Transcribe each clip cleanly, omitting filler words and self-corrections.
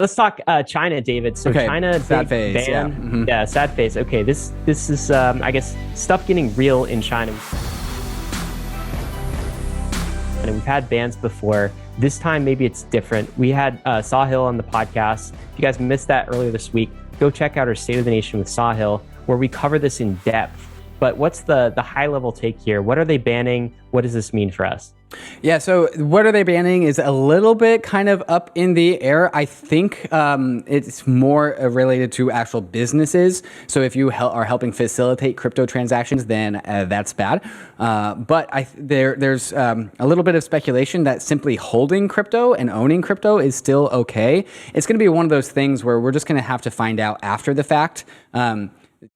Let's talk China, David. So okay. China, sad big phase, ban. yeah. Mm-hmm. Yeah, sad phase. Okay, this is I guess stuff getting real in China. And we've had bans before. This time maybe it's different. We had Sahil on the podcast. If you guys missed that earlier this week, go check out our State of the Nation with Sahil, where we cover this in depth. But what's the high level take here? What are they banning? What does this mean for us? Yeah, so what are they banning is a little bit kind of up in the air. I think it's more related to actual businesses. So if you are helping facilitate crypto transactions, then that's bad. But there's a little bit of speculation that simply holding crypto and owning crypto is still okay. It's going to be one of those things where we're just going to have to find out after the fact.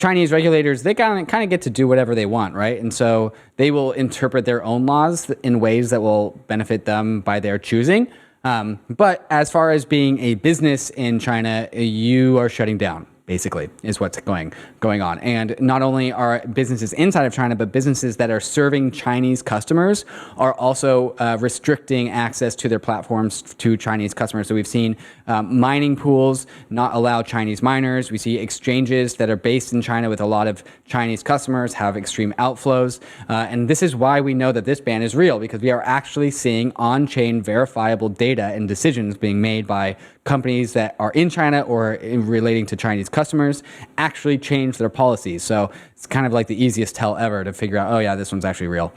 Chinese regulators, they kind of get to do whatever they want, right? And so they will interpret their own laws in ways that will benefit them by their choosing. But as far as being a business in China, you are shutting down, basically, is what's going on. And not only are businesses inside of China, but businesses that are serving Chinese customers are also restricting access to their platforms to Chinese customers. So we've seen mining pools not allow Chinese miners. We see exchanges that are based in China with a lot of Chinese customers have extreme outflows. And this is why we know that this ban is real, because we are actually seeing on-chain verifiable data and decisions being made by companies that are in China or relating to Chinese customers actually change their policies. So it's kind of like the easiest tell ever to figure out, oh yeah, this one's actually real.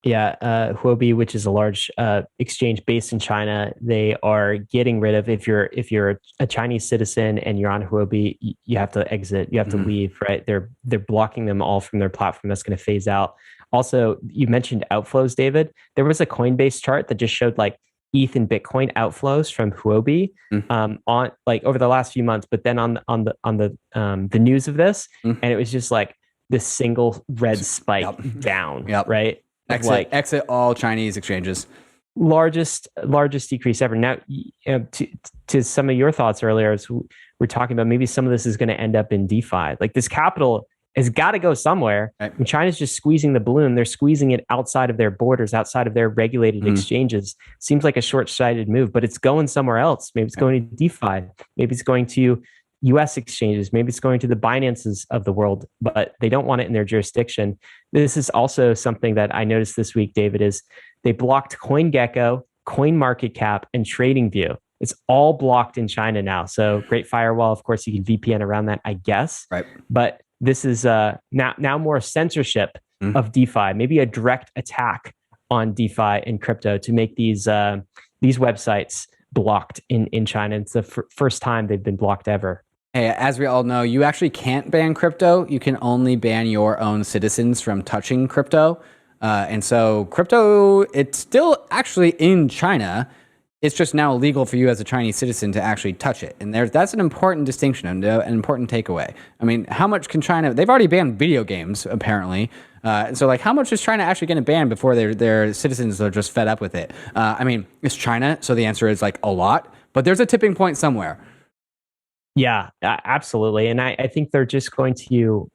Yeah, Huobi, which is a large exchange based in China, they are getting rid of, if you're a Chinese citizen and you're on Huobi, you have to exit, you have to leave, right? They're blocking them all from their platform. That's going to phase out. Also, you mentioned outflows, David. There was a Coinbase chart that just showed like ETH and Bitcoin outflows from Huobi on like over the last few months, but then on the news of this, and it was just like this single red spike down, right? Exit all Chinese exchanges. Largest decrease ever. Now, to some of your thoughts earlier, as we're talking about, maybe some of this is going to end up in DeFi. Like this capital has got to go somewhere. Right. And China's just squeezing the balloon. They're squeezing it outside of their borders, outside of their regulated exchanges. Seems like a short-sighted move, but it's going somewhere else. Maybe it's going to DeFi. Maybe it's going to US exchanges. Maybe it's going to the Binances of the world, but they don't want it in their jurisdiction. This is also something that I noticed this week, David, is they blocked CoinGecko, CoinMarketCap, and TradingView. It's all blocked in China now. So Great Firewall, of course, you can VPN around that, I guess. Right. But this is now more censorship of DeFi, maybe a direct attack on DeFi and crypto to make these websites blocked in China. It's the first time they've been blocked ever. Hey, as we all know, you actually can't ban crypto. You can only ban your own citizens from touching crypto. And so crypto, it's still actually in China. It's just now illegal for you as a Chinese citizen to actually touch it. And that's an important distinction and an important takeaway. I mean, how much can China, they've already banned video games, apparently. So like, how much is China actually going to ban before their citizens are just fed up with it? I mean, it's China, so the answer is like a lot, but there's a tipping point somewhere. Yeah, absolutely. And I think they're just going to,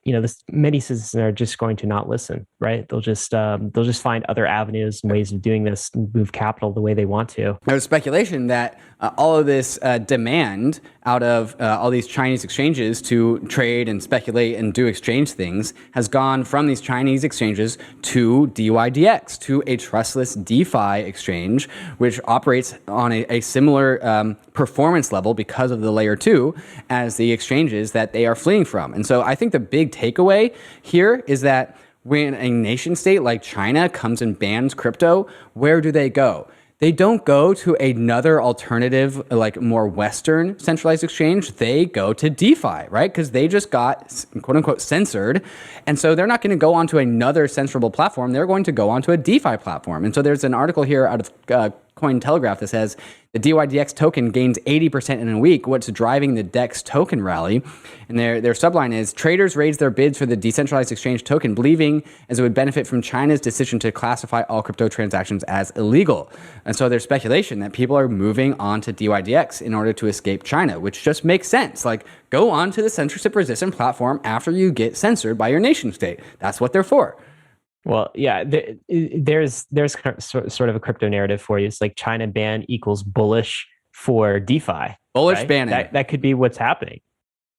many citizens are just going to not listen, right? They'll just find other avenues and ways of doing this and move capital the way they want to. There's speculation that all of this demand out of all these Chinese exchanges to trade and speculate and do exchange things has gone from these Chinese exchanges to DYDX, to a trustless DeFi exchange, which operates on a similar performance level because of the layer 2 as the exchanges that they are fleeing from. And so I think the big takeaway here is that when a nation state like China comes and bans crypto, where do they go? They don't go to another alternative, like more Western centralized exchange. They go to DeFi, right? Because they just got, quote unquote, censored. And so they're not going to go onto another censorable platform. They're going to go onto a DeFi platform. And so there's an article here out of Cointelegraph that says the DYDX token gains 80% in a week. What's driving the DEX token rally? And their subline is, traders raised their bids for the decentralized exchange token, believing as it would benefit from China's decision to classify all crypto transactions as illegal. And so there's speculation that people are moving on to DYDX in order to escape China, which just makes sense. Like, go on to the censorship-resistant platform after you get censored by your nation state. That's what they're for. Well, yeah, there's sort of a crypto narrative for you. It's like China ban equals bullish for DeFi. Bullish right? banning. That could be what's happening.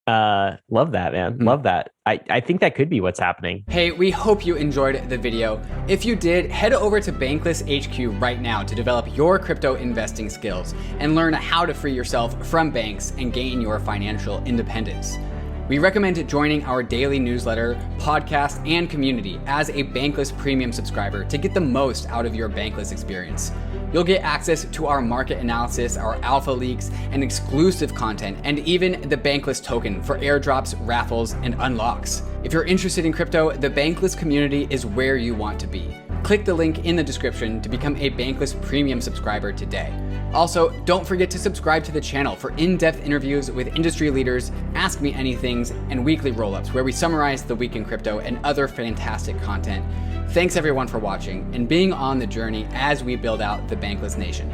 Love that, man. Love that. I think that could be what's happening. Hey, we hope you enjoyed the video. If you did, head over to Bankless HQ right now to develop your crypto investing skills and learn how to free yourself from banks and gain your financial independence. We recommend joining our daily newsletter, podcast, and community as a Bankless Premium subscriber to get the most out of your Bankless experience. You'll get access to our market analysis, our alpha leaks, and exclusive content, and even the Bankless token for airdrops, raffles, and unlocks. If you're interested in crypto, the Bankless community is where you want to be. Click the link in the description to become a Bankless Premium subscriber today. Also, don't forget to subscribe to the channel for in-depth interviews with industry leaders, Ask Me Anythings, and weekly roll-ups where we summarize the week in crypto and other fantastic content. Thanks everyone for watching and being on the journey as we build out the Bankless Nation.